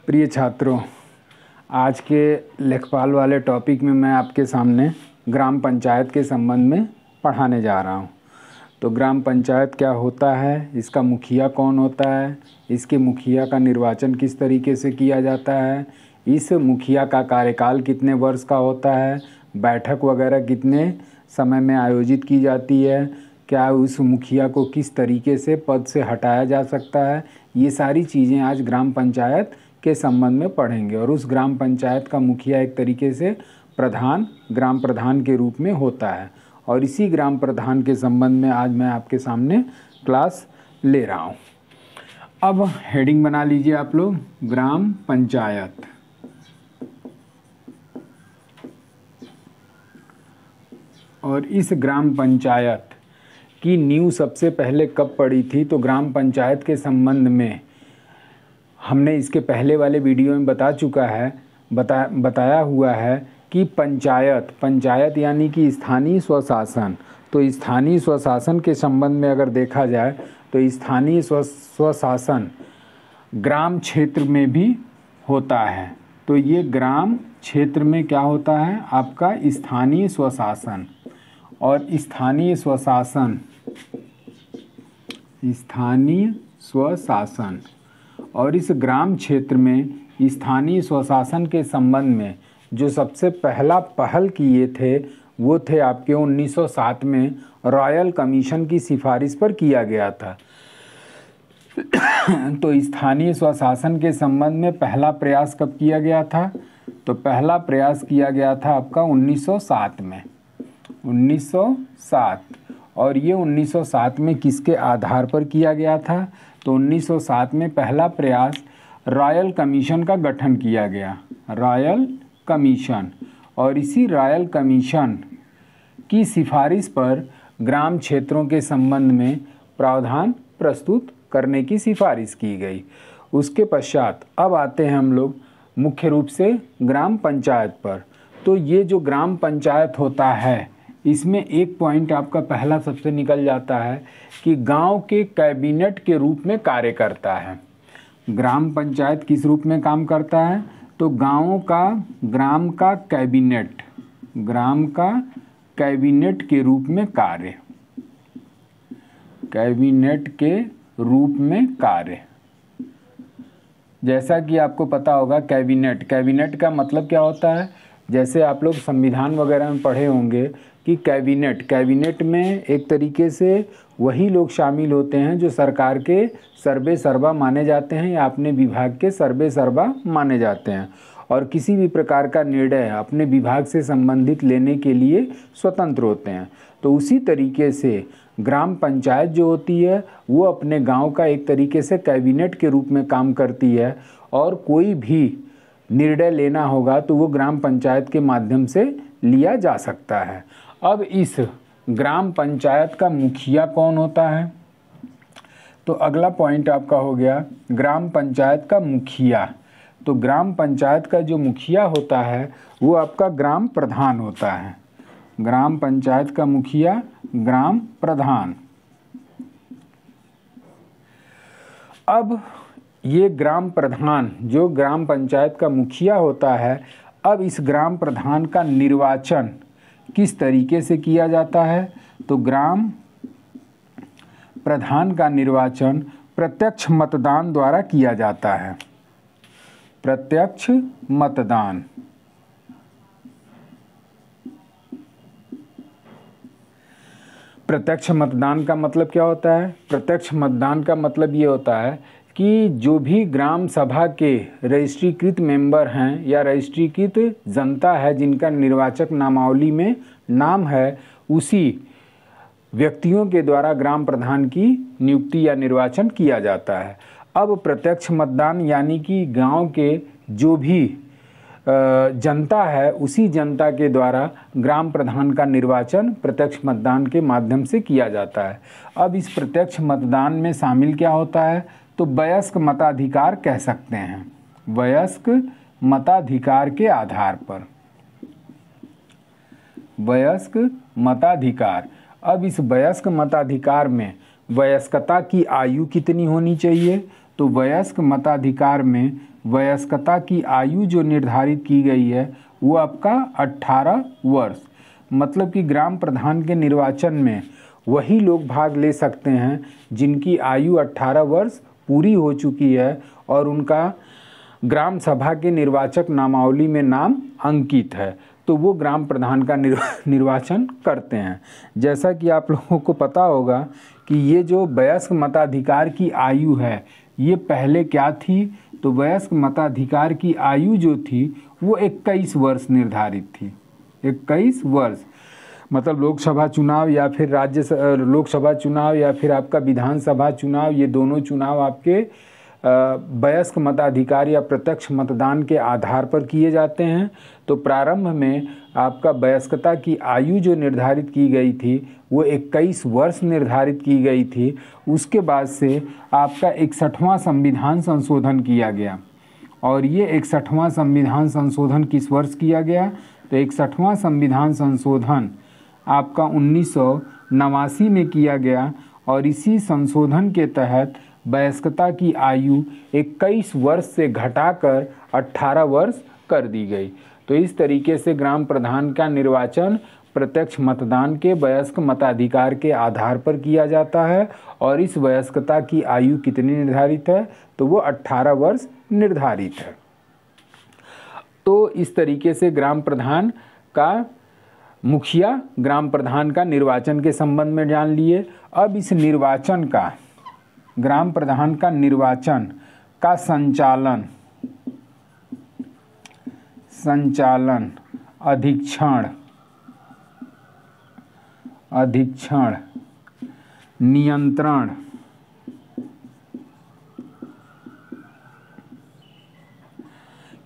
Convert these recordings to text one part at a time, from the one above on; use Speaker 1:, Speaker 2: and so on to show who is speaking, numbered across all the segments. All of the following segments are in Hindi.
Speaker 1: प्रिय छात्रों, आज के लेखपाल वाले टॉपिक में मैं आपके सामने ग्राम पंचायत के संबंध में पढ़ाने जा रहा हूँ। तो ग्राम पंचायत क्या होता है, इसका मुखिया कौन होता है, इसके मुखिया का निर्वाचन किस तरीके से किया जाता है, इस मुखिया का कार्यकाल कितने वर्ष का होता है, बैठक वगैरह कितने समय में आयोजित की जाती है, क्या उस मुखिया को किस तरीके से पद से हटाया जा सकता है, ये सारी चीज़ें आज ग्राम पंचायत के संबंध में पढ़ेंगे। और उस ग्राम पंचायत का मुखिया एक तरीके से प्रधान, ग्राम प्रधान के रूप में होता है। और इसी ग्राम प्रधान के संबंध में आज मैं आपके सामने क्लास ले रहा हूँ। अब हेडिंग बना लीजिए आप लोग, ग्राम पंचायत। और इस ग्राम पंचायत की नींव सबसे पहले कब पड़ी थी, तो ग्राम पंचायत के संबंध में हमने इसके पहले वाले वीडियो में बताया हुआ है कि पंचायत यानी कि स्थानीय स्वशासन। तो स्थानीय स्वशासन के संबंध में अगर देखा जाए तो स्थानीय स्वशासन ग्राम क्षेत्र में भी होता है। तो ये ग्राम क्षेत्र में क्या होता है, आपका स्थानीय स्वशासन। और स्थानीय स्वशासन और इस ग्राम क्षेत्र में स्थानीय स्वशासन के संबंध में जो सबसे पहला पहल किए थे वो थे आपके 1907 में रॉयल कमीशन की सिफारिश पर किया गया था। तो स्थानीय स्वशासन के संबंध में पहला प्रयास कब किया गया था, तो पहला प्रयास किया गया था आपका 1907 में, 1907। और ये 1907 में किसके आधार पर किया गया था, तो 1907 में पहला प्रयास रॉयल कमीशन का गठन किया गया, रॉयल कमीशन। और इसी रॉयल कमीशन की सिफारिश पर ग्राम क्षेत्रों के संबंध में प्रावधान प्रस्तुत करने की सिफारिश की गई। उसके पश्चात अब आते हैं हम लोग मुख्य रूप से ग्राम पंचायत पर। तो ये जो ग्राम पंचायत होता है, इसमें एक पॉइंट आपका पहला सबसे निकल जाता है कि गांव के कैबिनेट के रूप में कार्य करता है। ग्राम पंचायत किस रूप में काम करता है, तो ग्राम का कैबिनेट के रूप में कार्य, कैबिनेट के रूप में कार्य। जैसा कि आपको पता होगा कैबिनेट का मतलब क्या होता है, जैसे आप लोग संविधान वगैरह में पढ़े होंगे कि कैबिनेट में एक तरीके से वही लोग शामिल होते हैं जो सरकार के सर्वे सर्वा माने जाते हैं या अपने विभाग के सर्वे सर्वा माने जाते हैं और किसी भी प्रकार का निर्णय अपने विभाग से संबंधित लेने के लिए स्वतंत्र होते हैं। तो उसी तरीके से ग्राम पंचायत जो होती है वो अपने गांव का एक तरीके से कैबिनेट के रूप में काम करती है और कोई भी निर्णय लेना होगा तो वो ग्राम पंचायत के माध्यम से लिया जा सकता है। अब इस ग्राम पंचायत का मुखिया कौन होता है, तो अगला पॉइंट आपका हो गया ग्राम पंचायत का मुखिया। तो ग्राम पंचायत का जो मुखिया होता है वो आपका ग्राम प्रधान होता है। ग्राम पंचायत का मुखिया ग्राम प्रधान। अब ये ग्राम प्रधान जो ग्राम पंचायत का मुखिया होता है, अब इस ग्राम प्रधान का निर्वाचन किस तरीके से किया जाता है, तो ग्राम प्रधान का निर्वाचन प्रत्यक्ष मतदान द्वारा किया जाता है। प्रत्यक्ष मतदान। प्रत्यक्ष मतदान का मतलब क्या होता है, प्रत्यक्ष मतदान का मतलब ये होता है कि जो भी ग्राम सभा के रजिस्ट्रीकृत मेंबर हैं या रजिस्ट्रीकृत जनता है जिनका निर्वाचक नामावली में नाम है, उसी व्यक्तियों के द्वारा ग्राम प्रधान की नियुक्ति या निर्वाचन किया जाता है। अब प्रत्यक्ष मतदान यानी कि गांव के जो भी जनता है उसी जनता के द्वारा ग्राम प्रधान का निर्वाचन प्रत्यक्ष मतदान के माध्यम से किया जाता है। अब इस प्रत्यक्ष मतदान में शामिल क्या होता है, तो वयस्क मताधिकार कह सकते हैं, वयस्क मताधिकार के आधार पर, वयस्क मताधिकार। अब इस वयस्क मताधिकार में वयस्कता की आयु कितनी होनी चाहिए, तो वयस्क मताधिकार में वयस्कता की आयु जो निर्धारित की गई है वो आपका 18 वर्ष। मतलब कि ग्राम प्रधान के निर्वाचन में वही लोग भाग ले सकते हैं जिनकी आयु 18 वर्ष पूरी हो चुकी है और उनका ग्राम सभा के निर्वाचक नामावली में नाम अंकित है, तो वो ग्राम प्रधान का निर्वाचन करते हैं। जैसा कि आप लोगों को पता होगा कि ये जो वयस्क मताधिकार की आयु है ये पहले क्या थी, तो वयस्क मताधिकार की आयु जो थी वो 21 वर्ष निर्धारित थी। 21 वर्ष मतलब लोकसभा चुनाव या फिर लोकसभा चुनाव या फिर आपका विधानसभा चुनाव, ये दोनों चुनाव आपके वयस्क मताधिकार या प्रत्यक्ष मतदान के आधार पर किए जाते हैं। तो प्रारंभ में आपका वयस्कता की आयु जो निर्धारित की गई थी वो 21 वर्ष निर्धारित की गई थी। उसके बाद से आपका 61वां संविधान संशोधन किया गया और ये 61वां संविधान संशोधन किस वर्ष किया गया, तो 61वां संविधान संशोधन आपका 1989 में किया गया और इसी संशोधन के तहत वयस्कता की आयु 21 वर्ष से घटाकर 18 वर्ष कर दी गई। तो इस तरीके से ग्राम प्रधान का निर्वाचन प्रत्यक्ष मतदान के वयस्क मताधिकार के आधार पर किया जाता है और इस वयस्कता की आयु कितनी निर्धारित है, तो वो 18 वर्ष निर्धारित है। तो इस तरीके से ग्राम प्रधान का मुखिया ग्राम प्रधान का निर्वाचन के संबंध में जान लिए। अब इस निर्वाचन का ग्राम प्रधान का निर्वाचन का संचालन अधीक्षण नियंत्रण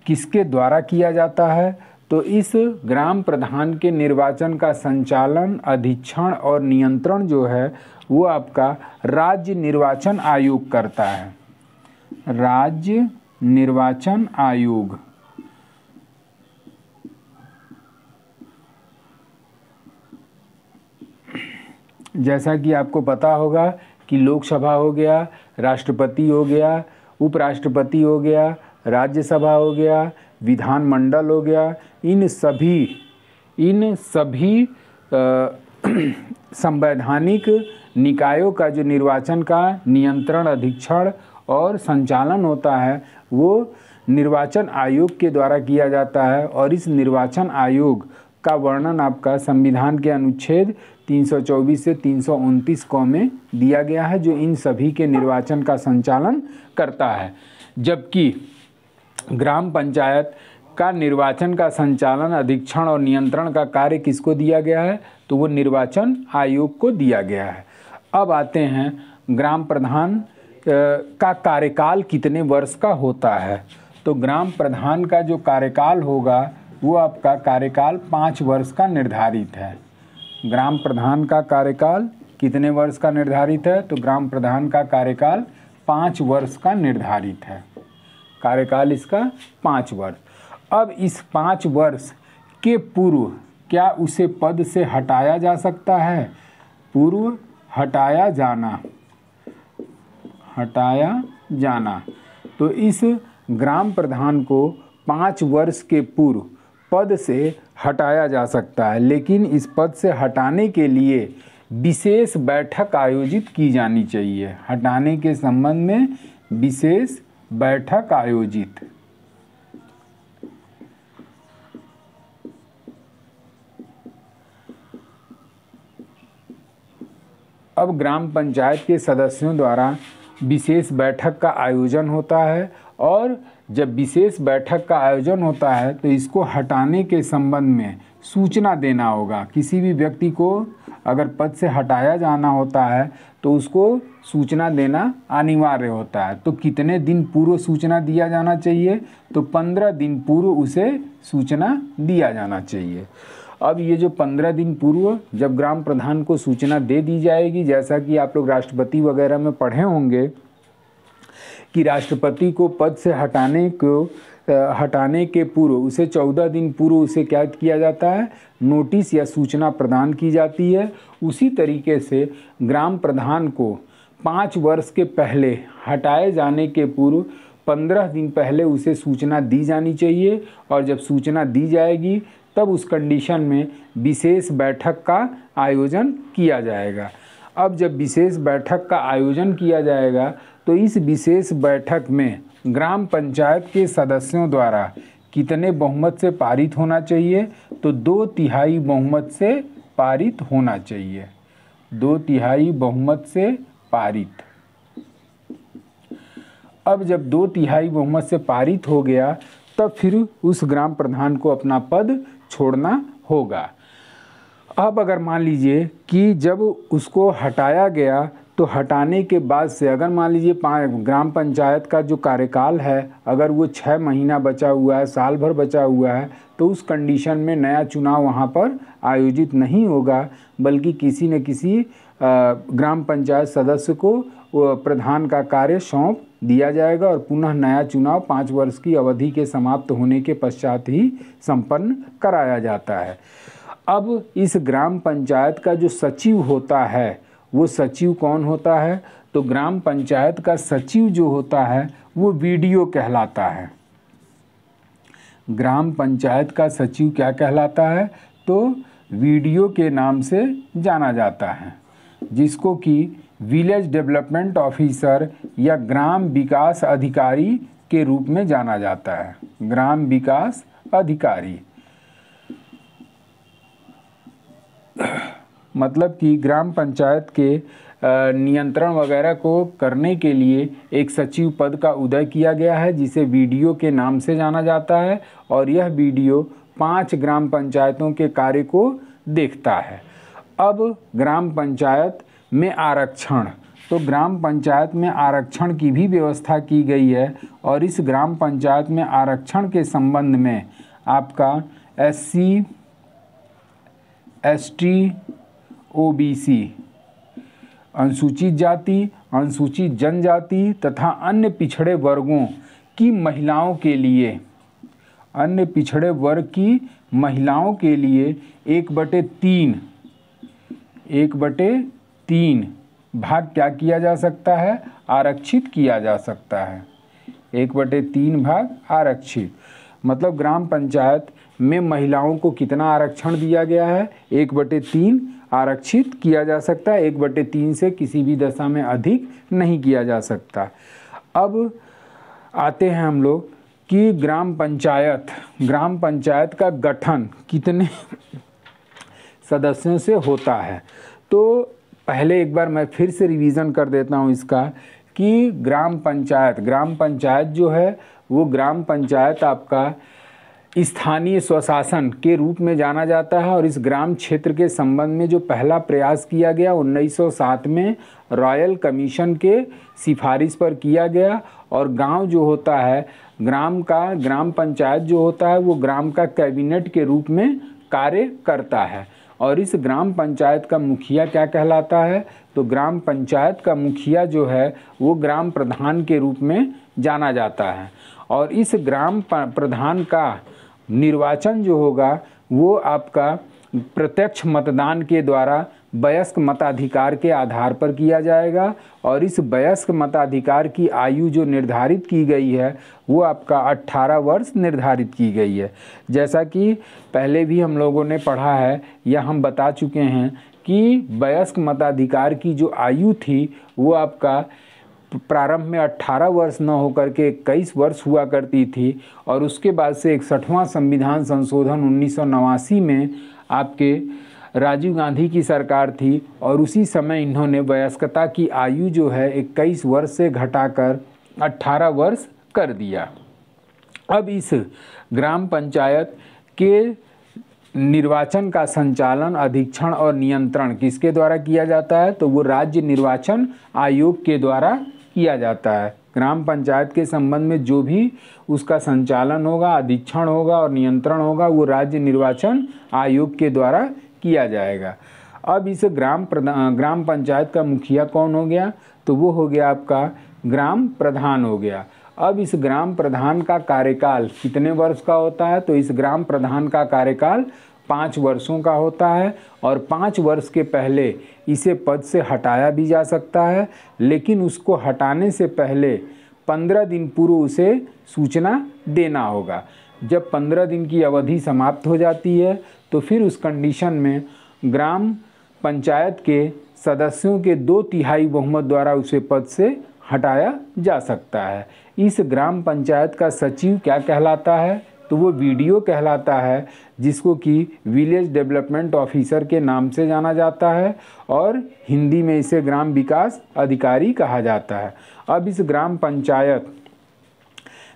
Speaker 1: किसके द्वारा किया जाता है, तो इस ग्राम प्रधान के निर्वाचन का संचालन, अधीक्षण और नियंत्रण जो है वो आपका राज्य निर्वाचन आयोग करता है। राज्य निर्वाचन आयोग जैसा कि आपको पता होगा कि लोकसभा हो गया, राष्ट्रपति हो गया, उपराष्ट्रपति हो गया, राज्यसभा हो गया, विधानमंडल हो गया, इन सभी संवैधानिक निकायों का जो निर्वाचन का नियंत्रण, अधीक्षण और संचालन होता है वो निर्वाचन आयोग के द्वारा किया जाता है। और इस निर्वाचन आयोग का वर्णन आपका संविधान के अनुच्छेद 324 से 329 क में दिया गया है, जो इन सभी के निर्वाचन का संचालन करता है। जबकि ग्राम पंचायत का निर्वाचन का संचालन, अधीक्षण और नियंत्रण का कार्य किसको दिया गया है, तो वो निर्वाचन आयोग को दिया गया है। अब आते हैं ग्राम प्रधान का कार्यकाल कितने वर्ष का होता है। तो ग्राम प्रधान का जो कार्यकाल होगा वो आपका कार्यकाल 5 वर्ष का निर्धारित है। ग्राम प्रधान का कार्यकाल कितने वर्ष का निर्धारित है, तो ग्राम प्रधान का कार्यकाल 5 वर्ष का निर्धारित है। कार्यकाल इसका 5 वर्ष। अब इस 5 वर्ष के पूर्व क्या उसे पद से हटाया जा सकता है, पूर्व हटाया जाना। तो इस ग्राम प्रधान को 5 वर्ष के पूर्व पद से हटाया जा सकता है, लेकिन इस पद से हटाने के लिए विशेष बैठक आयोजित की जानी चाहिए। हटाने के संबंध में विशेष बैठक आयोजित। अब ग्राम पंचायत के सदस्यों द्वारा विशेष बैठक का आयोजन होता है और जब विशेष बैठक का आयोजन होता है तो इसको हटाने के संबंध में सूचना देना होगा। किसी भी व्यक्ति को अगर पद से हटाया जाना होता है तो उसको सूचना देना अनिवार्य होता है। तो कितने दिन पूर्व सूचना दिया जाना चाहिए, तो 15 दिन पूर्व उसे सूचना दिया जाना चाहिए। अब ये जो 15 दिन पूर्व जब ग्राम प्रधान को सूचना दे दी जाएगी, जैसा कि आप लोग राष्ट्रपति वगैरह में पढ़े होंगे कि राष्ट्रपति को पद से हटाने के पूर्व उसे 14 दिन पूर्व उसे क्या किया जाता है, नोटिस या सूचना प्रदान की जाती है। उसी तरीके से ग्राम प्रधान को 5 वर्ष के पहले हटाए जाने के पूर्व 15 दिन पहले उसे सूचना दी जानी चाहिए, और जब सूचना दी जाएगी तब उस कंडीशन में विशेष बैठक का आयोजन किया जाएगा। अब जब विशेष बैठक का आयोजन किया जाएगा तो इस विशेष बैठक में ग्राम पंचायत के सदस्यों द्वारा कितने बहुमत से पारित होना चाहिए, तो 2/3 बहुमत से पारित होना चाहिए, 2/3 बहुमत से पारित। अब जब 2/3 बहुमत से पारित हो गया तब फिर उस ग्राम प्रधान को अपना पद छोड़ना होगा। अब अगर मान लीजिए कि जब उसको हटाया गया तो हटाने के बाद से अगर मान लीजिए ग्राम पंचायत का जो कार्यकाल है अगर वो 6 महीना बचा हुआ है, साल भर बचा हुआ है, तो उस कंडीशन में नया चुनाव वहाँ पर आयोजित नहीं होगा, बल्कि किसी न किसी ग्राम पंचायत सदस्य को प्रधान का कार्य सौंप दिया जाएगा और पुनः नया चुनाव 5 वर्ष की अवधि के समाप्त होने के पश्चात ही संपन्न कराया जाता है। अब इस ग्राम पंचायत का जो सचिव होता है वो सचिव कौन होता है, तो ग्राम पंचायत का सचिव जो होता है वो वीडीओ कहलाता है। ग्राम पंचायत का सचिव क्या कहलाता है, तो वीडीओ के नाम से जाना जाता है, जिसको कि विलेज डेवलपमेंट ऑफिसर या ग्राम विकास अधिकारी के रूप में जाना जाता है। ग्राम विकास अधिकारी मतलब कि ग्राम पंचायत के नियंत्रण वगैरह को करने के लिए एक सचिव पद का उदय किया गया है, जिसे वीडीओ के नाम से जाना जाता है, और यह वीडीओ 5 ग्राम पंचायतों के कार्य को देखता है। अब ग्राम पंचायत में आरक्षण, तो ग्राम पंचायत में आरक्षण की भी व्यवस्था की गई है, और इस ग्राम पंचायत में आरक्षण के संबंध में आपका SC, ST, OBC, अनुसूचित जाति, अनुसूचित जनजाति तथा अन्य पिछड़े वर्गों की महिलाओं के लिए, अन्य पिछड़े वर्ग की महिलाओं के लिए 1/3 भाग क्या किया जा सकता है, आरक्षित किया जा सकता है। 1/3 भाग आरक्षित, मतलब ग्राम पंचायत में महिलाओं को कितना आरक्षण दिया गया है, 1/3 आरक्षित किया जा सकता है। 1/3 से किसी भी दशा में अधिक नहीं किया जा सकता। अब आते हैं हम लोग कि ग्राम पंचायत का गठन कितने सदस्यों से होता है। तो पहले एक बार मैं फिर से रिवीजन कर देता हूँ इसका कि ग्राम पंचायत जो है वो ग्राम पंचायत आपका स्थानीय स्वशासन के रूप में जाना जाता है, और इस ग्राम क्षेत्र के संबंध में जो पहला प्रयास किया गया 1907 में रॉयल कमीशन के सिफारिश पर किया गया, और गांव जो होता है ग्राम पंचायत जो होता है वो ग्राम का कैबिनेट के रूप में कार्य करता है। और इस ग्राम पंचायत का मुखिया क्या कहलाता है, तो ग्राम पंचायत का मुखिया जो है वो ग्राम प्रधान के रूप में जाना जाता है। और इस ग्राम प्रधान का निर्वाचन जो होगा वो आपका प्रत्यक्ष मतदान के द्वारा वयस्क मताधिकार के आधार पर किया जाएगा, और इस वयस्क मताधिकार की आयु जो निर्धारित की गई है वो आपका 18 वर्ष निर्धारित की गई है। जैसा कि पहले भी हम लोगों ने पढ़ा है या हम बता चुके हैं कि वयस्क मताधिकार की जो आयु थी वो आपका प्रारंभ में 18 वर्ष न होकर के 21 वर्ष हुआ करती थी, और उसके बाद से 61वां संविधान संशोधन 1989 में आपके राजीव गांधी की सरकार थी, और उसी समय इन्होंने वयस्कता की आयु जो है 21 वर्ष से घटाकर 18 वर्ष कर दिया। अब इस ग्राम पंचायत के निर्वाचन का संचालन, अधीक्षण और नियंत्रण किसके द्वारा किया जाता है, तो वो राज्य निर्वाचन आयोग के द्वारा किया जाता है। ग्राम पंचायत के संबंध में जो भी उसका संचालन होगा, अधीक्षण होगा और नियंत्रण होगा वो राज्य निर्वाचन आयोग के द्वारा किया जाएगा। अब इस ग्राम पंचायत का मुखिया कौन हो गया, तो वो हो गया आपका ग्राम प्रधान हो गया। अब इस ग्राम प्रधान का कार्यकाल कितने वर्ष का होता है, तो इस ग्राम प्रधान का कार्यकाल 5 वर्षों का होता है, और 5 वर्ष के पहले इसे पद से हटाया भी जा सकता है, लेकिन उसको हटाने से पहले 15 दिन पूर्व उसे सूचना देना होगा। जब 15 दिन की अवधि समाप्त हो जाती है तो फिर उस कंडीशन में ग्राम पंचायत के सदस्यों के 2/3 बहुमत द्वारा उसे पद से हटाया जा सकता है। इस ग्राम पंचायत का सचिव क्या कहलाता है? तो वो वीडीओ कहलाता है, जिसको कि विलेज डेवलपमेंट ऑफिसर के नाम से जाना जाता है और हिंदी में इसे ग्राम विकास अधिकारी कहा जाता है। अब इस ग्राम पंचायत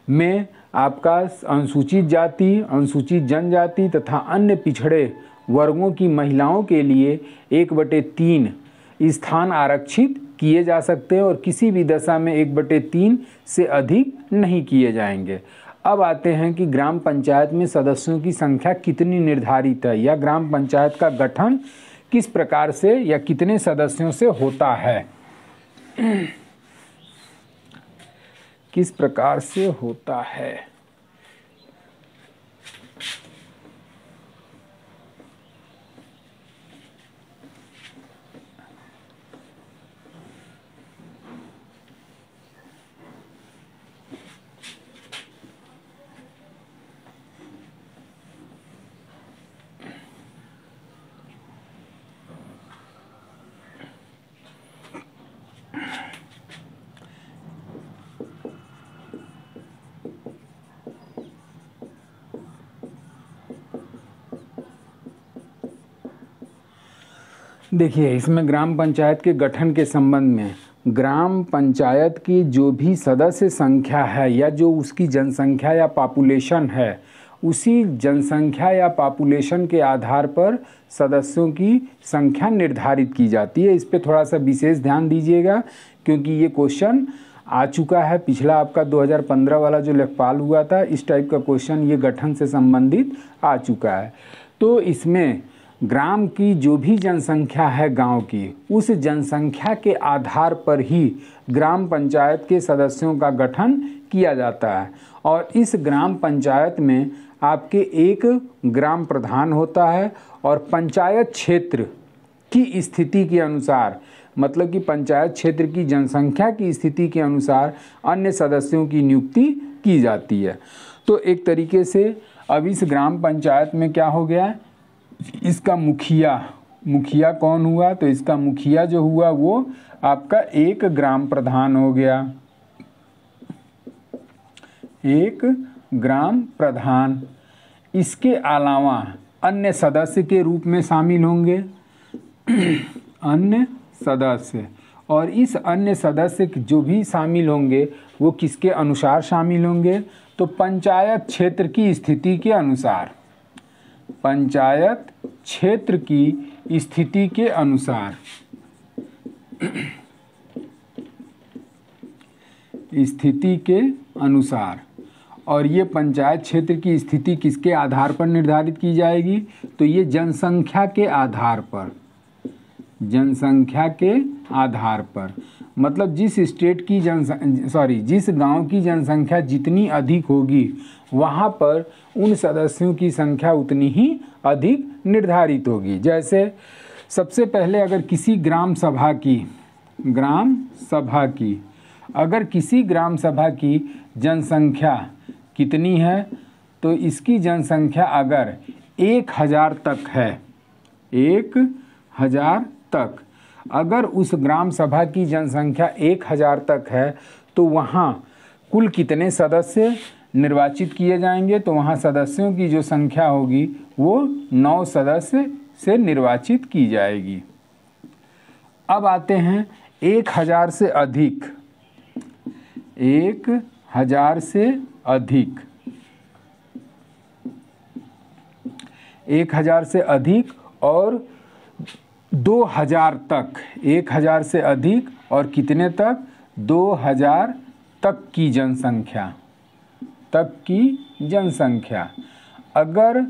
Speaker 1: में आपका अनुसूचित जाति, अनुसूचित जनजाति तथा अन्य पिछड़े वर्गों की महिलाओं के लिए 1/3 स्थान आरक्षित किए जा सकते हैं और किसी भी दशा में 1/3 से अधिक नहीं किए जाएंगे। अब आते हैं कि ग्राम पंचायत में सदस्यों की संख्या कितनी निर्धारित है या ग्राम पंचायत का गठन किस प्रकार से या कितने सदस्यों से होता है। किस प्रकार से होता है। देखिए, इसमें ग्राम पंचायत के गठन के संबंध में ग्राम पंचायत की जो भी सदस्य संख्या है या जो उसकी जनसंख्या या पॉपुलेशन है, उसी जनसंख्या या पॉपुलेशन के आधार पर सदस्यों की संख्या निर्धारित की जाती है। इस पे थोड़ा सा विशेष ध्यान दीजिएगा क्योंकि ये क्वेश्चन आ चुका है। पिछला आपका 2015 वाला जो लेखपाल हुआ था, इस टाइप का क्वेश्चन ये गठन से संबंधित आ चुका है। तो इसमें ग्राम की जो भी जनसंख्या है गांव की, उस जनसंख्या के आधार पर ही ग्राम पंचायत के सदस्यों का गठन किया जाता है। और इस ग्राम पंचायत में आपके एक ग्राम प्रधान होता है और पंचायत क्षेत्र की स्थिति के अनुसार, मतलब कि पंचायत क्षेत्र की जनसंख्या की स्थिति के अनुसार अन्य सदस्यों की नियुक्ति की जाती है। तो एक तरीके से अब इस ग्राम पंचायत में क्या हो गया, इसका मुखिया कौन हुआ? तो इसका मुखिया जो हुआ वो आपका एक ग्राम प्रधान हो गया। एक ग्राम प्रधान। इसके अलावा अन्य सदस्य के रूप में शामिल होंगे अन्य सदस्य। और इस अन्य सदस्य जो भी शामिल होंगे वो किसके अनुसार शामिल होंगे? तो पंचायत क्षेत्र की स्थिति के अनुसार। पंचायत क्षेत्र की स्थिति के अनुसार। स्थिति के अनुसार। और ये पंचायत क्षेत्र की स्थिति किसके आधार पर निर्धारित की जाएगी? तो ये जनसंख्या के आधार पर। जनसंख्या के आधार पर, मतलब जिस स्टेट की जिस गांव की जनसंख्या जितनी अधिक होगी वहाँ पर उन सदस्यों की संख्या उतनी ही अधिक निर्धारित होगी। जैसे सबसे पहले अगर किसी ग्राम सभा की अगर किसी ग्राम सभा की जनसंख्या कितनी है, तो इसकी जनसंख्या अगर 1000 तक है, 1000 तक, अगर उस ग्राम सभा की जनसंख्या 1000 तक है तो वहाँ कुल कितने सदस्य निर्वाचित किए जाएंगे? तो वहाँ सदस्यों की जो संख्या होगी वो 9 सदस्य से निर्वाचित की जाएगी। अब आते हैं 1000 से अधिक। 1000 से अधिक। 1000 से अधिक और 2000 तक। 1000 से अधिक और कितने तक? 2000 तक की जनसंख्या। अगर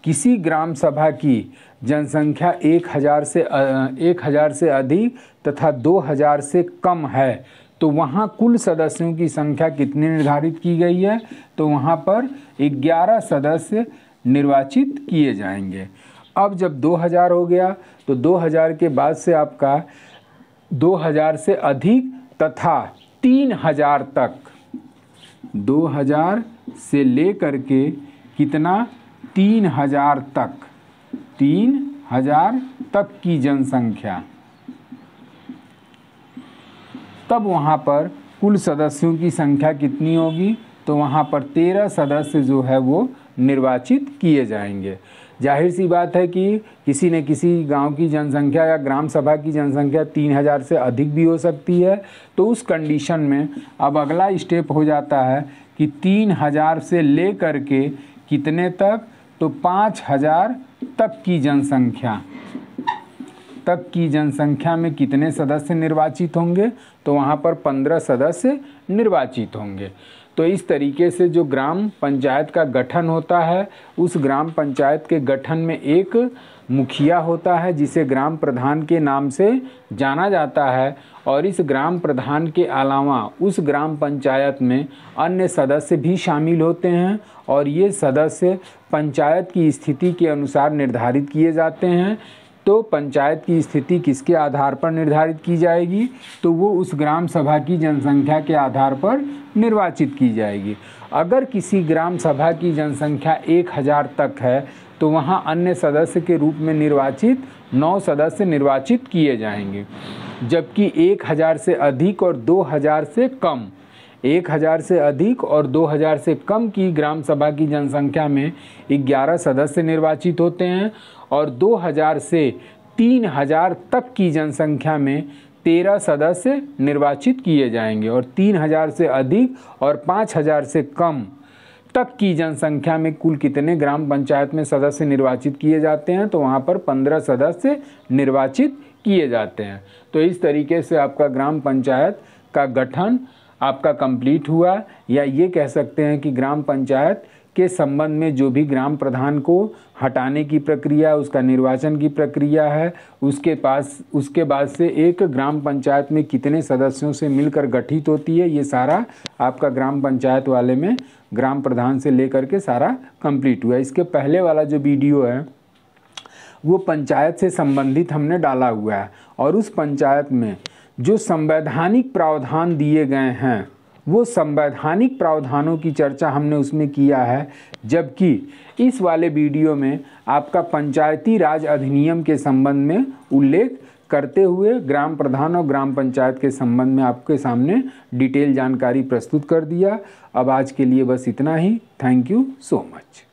Speaker 1: किसी ग्राम सभा की जनसंख्या 1000 से अधिक तथा 2000 से कम है तो वहाँ कुल सदस्यों की संख्या कितनी निर्धारित की गई है? तो वहाँ पर 11 सदस्य निर्वाचित किए जाएंगे। अब जब 2000 हो गया तो 2000 के बाद से आपका 2000 से अधिक तथा 3000 तक 2000 से लेकर के कितना 3000 तक, 3000 तक की जनसंख्या, तब वहाँ पर कुल सदस्यों की संख्या कितनी होगी? तो वहाँ पर 13 सदस्य जो है वो निर्वाचित किए जाएंगे। जाहिर सी बात है कि किसी न किसी गांव की जनसंख्या या ग्राम सभा की जनसंख्या 3000 से अधिक भी हो सकती है। तो उस कंडीशन में अब अगला स्टेप हो जाता है कि 3000 से लेकर के कितने तक? तो 5000 तक की जनसंख्या में कितने सदस्य निर्वाचित होंगे? तो वहाँ पर 15 सदस्य निर्वाचित होंगे। तो इस तरीके से जो ग्राम पंचायत का गठन होता है, उस ग्राम पंचायत के गठन में एक मुखिया होता है जिसे ग्राम प्रधान के नाम से जाना जाता है, और इस ग्राम प्रधान के अलावा उस ग्राम पंचायत में अन्य सदस्य भी शामिल होते हैं, और ये सदस्य पंचायत की स्थिति के अनुसार निर्धारित किए जाते हैं। तो पंचायत की स्थिति किसके आधार पर निर्धारित की जाएगी? तो वो उस ग्राम सभा की जनसंख्या के आधार पर निर्वाचित की जाएगी। अगर किसी ग्राम सभा की जनसंख्या 1000 तक है तो वहाँ अन्य सदस्य के रूप में निर्वाचित 9 सदस्य निर्वाचित किए जाएंगे, जबकि 1000 से अधिक और 2000 से कम, 1000 से अधिक और 2000 से कम की ग्राम सभा की जनसंख्या में 11 सदस्य निर्वाचित होते हैं, और 2000 से 3000 तक की जनसंख्या में 13 सदस्य निर्वाचित किए जाएंगे, और 3000 से अधिक और 5000 से कम तक की जनसंख्या में कुल कितने ग्राम पंचायत में सदस्य निर्वाचित किए जाते हैं? तो वहाँ पर 15 सदस्य निर्वाचित किए जाते हैं। तो इस तरीके से आपका ग्राम पंचायत का गठन आपका कंप्लीट हुआ, या ये कह सकते हैं कि ग्राम पंचायत के संबंध में जो भी ग्राम प्रधान को हटाने की प्रक्रिया, उसका निर्वाचन की प्रक्रिया है, उसके बाद से एक ग्राम पंचायत में कितने सदस्यों से मिलकर गठित होती है, ये सारा आपका ग्राम पंचायत वाले में ग्राम प्रधान से लेकर के सारा कंप्लीट हुआ। इसके पहले वाला जो वीडियो है वो पंचायत से संबंधित हमने डाला हुआ है, और उस पंचायत में जो संवैधानिक प्रावधान दिए गए हैं वो संवैधानिक प्रावधानों की चर्चा हमने उसमें किया है, जबकि इस वाले वीडियो में आपका पंचायती राज अधिनियम के संबंध में उल्लेख करते हुए ग्राम प्रधान और ग्राम पंचायत के संबंध में आपके सामने डिटेल जानकारी प्रस्तुत कर दिया। अब आज के लिए बस इतना ही। Thank you so much.